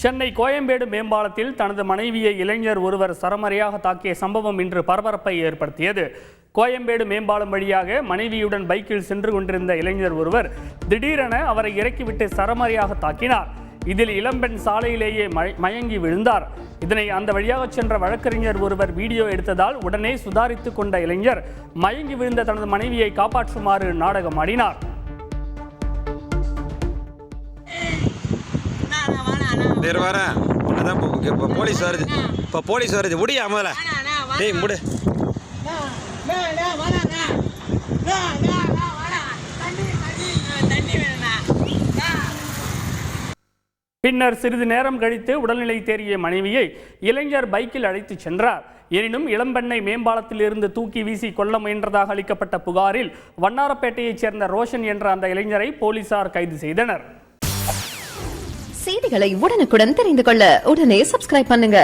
சென்னை கோயம்பேடு மேம்பாலத்தில் தனது மனைவியை இளைஞர் ஒருவர் சரமாரியாக தாக்கிய சம்பவம் இன்று பரபரப்பை ஏற்படுத்தியது. கோயம்பேடு மேம்பாலம் வழியாக மனைவியுடன் பைக்கில் சென்று கொண்டிருந்த இளைஞர் ஒருவர் திடீரென அவரை இறக்கிவிட்டு சரமாரியாக தாக்கினார். இதில் இளம்பெண் சாலையிலேயே மயங்கி விழுந்தார். இதனை அந்த வழியாக சென்ற வழக்கறிஞர் ஒருவர் வீடியோ எடுத்ததால் உடனே சுதாரித்துக் கொண்ட இளைஞர் மயங்கி விழுந்த தனது மனைவியை காப்பாற்றுமாறு நாடகமாடினார். போலீஸ் வருது, இப்போ போலீஸ் வருது. முடியா முதல்ல டேய் முடு. பின்னர் சிறிது நேரம் கழித்து உடல்நிலை தேறிய மனைவியை இளைஞர் பைக்கில் அழைத்து சென்றார். எனினும் இளம்பெண்ணை மேம்பாலத்தில் இருந்து தூக்கி வீசி கொல்ல முயன்றதாக அளிக்கப்பட்ட புகாரில் வண்ணாரப்பேட்டையைச் சேர்ந்த ரோஷன் என்ற அந்த இளைஞரை போலீசார் கைது செய்தனர். செய்திகளை உடனுக்குடன் தெரிந்து கொள்ள உடனே சப்ஸ்கிரைப் பண்ணுங்க.